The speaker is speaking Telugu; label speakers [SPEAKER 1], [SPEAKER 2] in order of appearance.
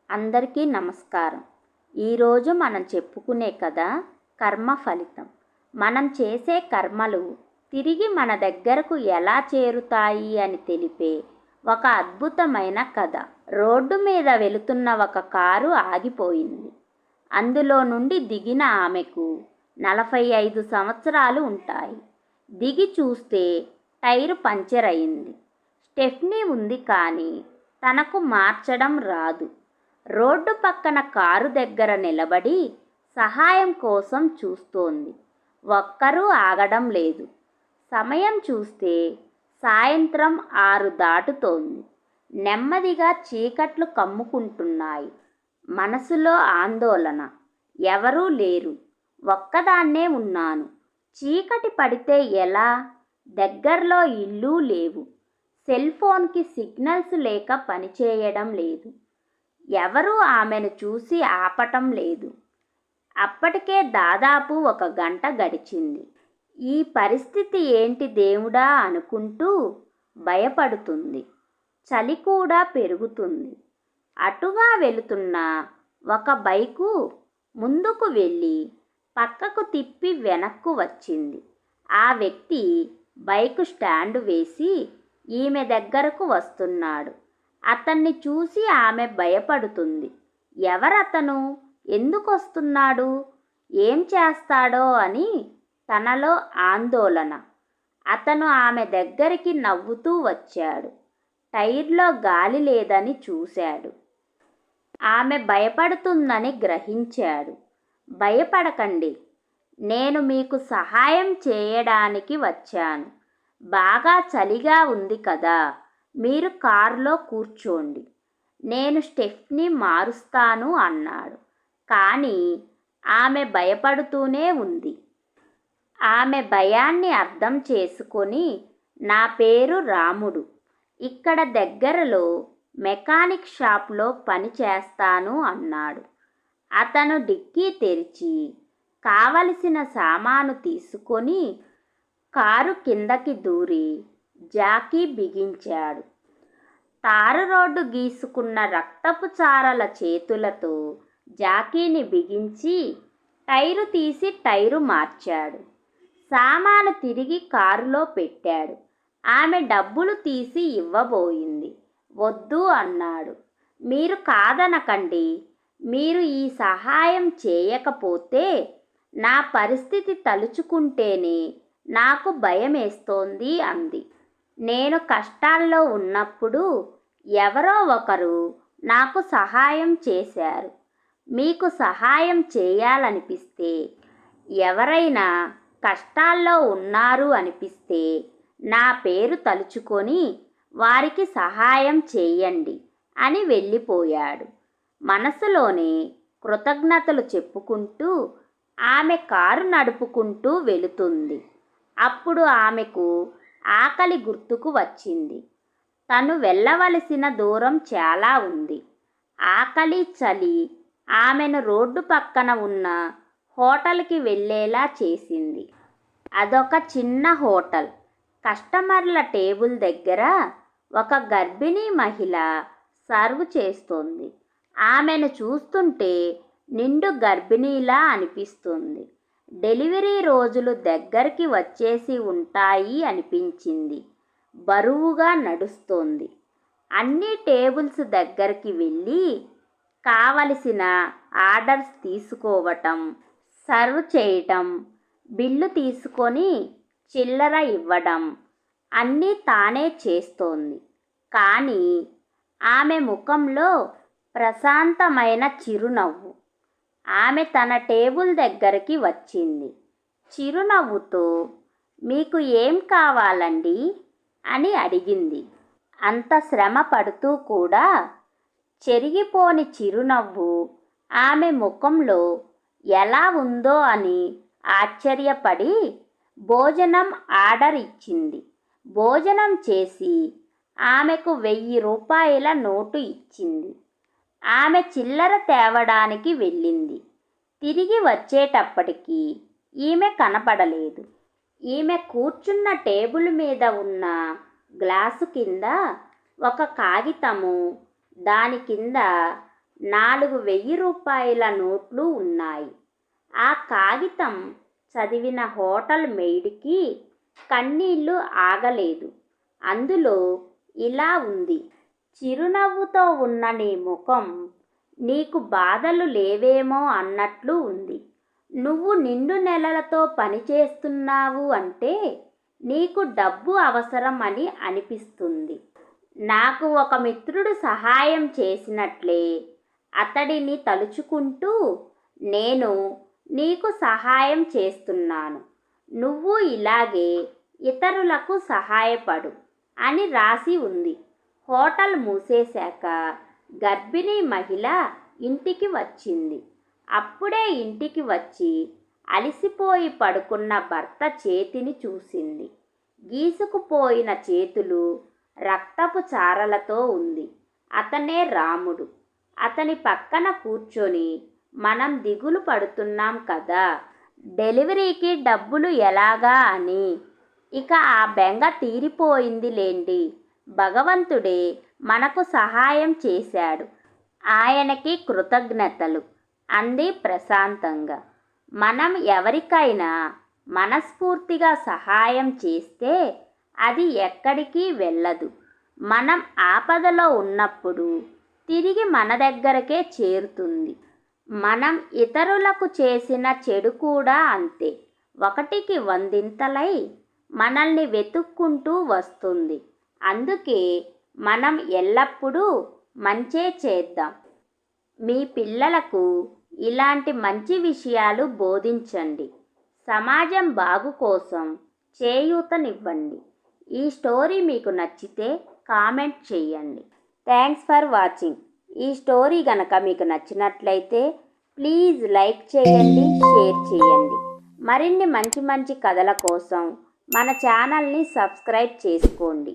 [SPEAKER 1] అందరికీ నమస్కారం. ఈరోజు మనం చెప్పుకునే కథ కర్మ ఫలితం. మనం చేసే కర్మలు తిరిగి మన దగ్గరకు ఎలా చేరుతాయి అని తెలిపే ఒక అద్భుతమైన కథ. రోడ్డు మీద వెళుతున్న ఒక కారు ఆగిపోయింది. అందులో నుండి దిగిన ఆమెకు 45 సంవత్సరాలు ఉంటాయి. దిగి చూస్తే టైరు పంక్చర్ అయింది. స్టెఫ్నీ ఉంది కానీ తనకు మార్చడం రాదు. రోడ్డు పక్కన కారు దగ్గర నిలబడి సహాయం కోసం చూస్తోంది. ఒక్కరూ ఆగడం లేదు. సమయం చూస్తే సాయంత్రం 6 దాటుతోంది. నెమ్మదిగా చీకట్లు కమ్ముకుంటున్నాయి. మనసులో ఆందోళన. ఎవరూ లేరు. ఒక్కదాన్నే ఉన్నాను. చీకటి పడితే ఎలా? దగ్గరలో ఇల్లు లేవు. సెల్ ఫోన్కి సిగ్నల్స్ లేక పనిచేయడం లేదు. ఎవరూ ఆమెను చూసి ఆపటం లేదు. అప్పటికే దాదాపు 1 గంట గడిచింది. ఈ పరిస్థితి ఏంటి దేవుడా అనుకుంటూ భయపడుతుంది. చలి కూడా పెరుగుతుంది. అటుగా వెళుతున్న ఒక బైకు ముందుకు వెళ్ళి పక్కకు తిప్పి వెనక్కు వచ్చింది. ఆ వ్యక్తి బైకు స్టాండ్ వేసి ఈమె దగ్గరకు వస్తున్నాడు. అతన్ని చూసి ఆమె భయపడుతుంది. ఎవరతను? ఎందుకు వస్తున్నాడు? ఏం చేస్తాడో అని తనలో ఆందోళన. అతను ఆమె దగ్గరికి నవ్వుతూ వచ్చాడు. టైర్లో గాలి లేదని చూశాడు. ఆమె భయపడుతుందని గ్రహించాడు. భయపడకండి, నేను మీకు సహాయం చేయడానికి వచ్చాను. బాగా చలిగా ఉంది కదా, మీరు కారులో కూర్చోండి, నేను స్టెఫ్నీ మారుస్తాను అన్నాడు. కానీ ఆమె భయపడుతూనే ఉంది. ఆమె భయాన్ని అర్థం చేసుకొని, నా పేరు రాముడు, ఇక్కడ దగ్గరలో మెకానిక్ షాప్లో పని చేస్తాను అన్నాడు. అతను డిక్కీ తెరిచి కావలసిన సామాను తీసుకొని కారు కిందకి దూరి జాకీ బిగించాడు. తారు రోడ్డు గీసుకున్న రక్తపు చారల చేతులతో జాకీని బిగించి టైరు తీసి టైరు మార్చాడు. సామాను తిరిగి కారులో పెట్టాడు. ఆమె డబ్బులు తీసి ఇవ్వబోయింది. వద్దు అన్నాడు. మీరు కాదనకండి, మీరు ఈ సహాయం చేయకపోతే నా పరిస్థితి తలుచుకుంటేనే నాకు భయమేస్తోంది అంది. నేను కష్టాల్లో ఉన్నప్పుడు ఎవరో ఒకరు నాకు సహాయం చేశారు. మీకు సహాయం చేయాలనిపిస్తే, ఎవరైనా కష్టాల్లో ఉన్నారు అనిపిస్తే నా పేరు తలుచుకొని వారికి సహాయం చేయండి అని వెళ్ళిపోయాడు. మనసులోనే కృతజ్ఞతలు చెప్పుకుంటూ ఆమె కారు నడుపుకుంటూ వెళుతుంది. అప్పుడు ఆమెకు ఆకలి గుర్తుకు వచ్చింది. తను వెళ్ళవలసిన దూరం చాలా ఉంది. ఆకలి, చలి ఆమెను రోడ్డు పక్కన ఉన్న హోటల్కి వెళ్ళేలా చేసింది. అదొక చిన్న హోటల్. కస్టమర్ల టేబుల్ దగ్గర ఒక గర్భిణీ మహిళ సర్వ్ చేస్తోంది. ఆమెను చూస్తుంటే నిండు గర్భిణీలా అనిపిస్తుంది. డెలివరీ రోజులు దగ్గరికి వచ్చేసి ఉంటాయి అనిపించింది. బరువుగా నడుస్తోంది. అన్ని టేబుల్స్ దగ్గరికి వెళ్ళి కావలసిన ఆర్డర్స్ తీసుకోవటం, సర్వ్ చేయటం, బిల్లు తీసుకొని చిల్లర ఇవ్వడం అన్నీ తానే చేస్తోంది. కానీ ఆమె ముఖంలో ప్రశాంతమైన చిరునవ్వు. ఆమె తన టేబుల్ దగ్గరికి వచ్చింది. చిరునవ్వుతో, మీకు ఏం కావాలండి అని అడిగింది. అంత శ్రమ పడుతూ కూడా చెరిగిపోని చిరునవ్వు ఆమె ముఖంలో ఎలా ఉందో అని ఆశ్చర్యపడి భోజనం ఆర్డర్ ఇచ్చింది. భోజనం చేసి ఆమెకు 1000 రూపాయల నోటు ఇచ్చింది. ఆమె చిల్లర తేవడానికి వెళ్ళింది. తిరిగి వచ్చేటప్పటికి ఈమె కనపడలేదు. ఈమె కూర్చున్న టేబుల్ మీద ఉన్న గ్లాసు కింద ఒక కాగితము, దాని కింద 4,000 నోట్లు ఉన్నాయి. ఆ కాగితం చదివిన హోటల్ మెయిడ్కి కన్నీళ్లు ఆగలేదు. అందులో ఇలా ఉంది: చిరునవ్వుతో ఉన్న నీ ముఖం నీకు బాధలు లేవేమో అన్నట్లు ఉంది. నువ్వు నిండు నెలలతో పనిచేస్తున్నావు అంటే నీకు డబ్బు అవసరం అని అనిపిస్తుంది. నాకు ఒక మిత్రుడు సహాయం చేసినట్లే అతడిని తలుచుకుంటూ నేను నీకు సహాయం చేస్తున్నాను. నువ్వు ఇలాగే ఇతరులకు సహాయపడు అని రాసి ఉంది. హోటల్ మూసేశాక గర్భిణీ మహిళ ఇంటికి వచ్చింది. అప్పుడే ఇంటికి వచ్చి అలిసిపోయి పడుకున్న భర్త చేతిని చూసింది. గీసుకుపోయిన చేతులు, రక్తపు చారలతో ఉంది. అతనే రాముడు. అతని పక్కన కూర్చొని మనం దిగులు పడుతున్నాం కదా, డెలివరీకి డబ్బులు ఎలాగా అని. ఇక ఆ బెంగ తీరిపోయింది లేండి. భగవంతుడే మనకు సహాయం చేశాడు, ఆయనకి కృతజ్ఞతలు అంది ప్రశాంతంగా. మనం ఎవరికైనా మనస్ఫూర్తిగా సహాయం చేస్తే అది ఎక్కడికి వెళ్ళదు. మనం ఆపదలో ఉన్నప్పుడు తిరిగి మన దగ్గరకే చేరుతుంది. మనం ఇతరులకు చేసిన చెడు కూడా అంతే, 1కి 100 మనల్ని వెతుక్కుంటూ వస్తుంది. అందుకే మనం ఎల్లప్పుడూ మంచే చేద్దాం. మీ పిల్లలకు ఇలాంటి మంచి విషయాలు బోధించండి. సమాజం బాగు కోసం చేయూతనివ్వండి. ఈ స్టోరీ మీకు నచ్చితే కామెంట్ చేయండి. Thanks for watching. ఈ స్టోరీ గనక మీకు నచ్చినట్లయితే ప్లీజ్ లైక్ చేయండి, షేర్ చేయండి. మరిన్ని మంచి మంచి కథల కోసం మన ఛానల్ని సబ్స్క్రైబ్ చేసుకోండి.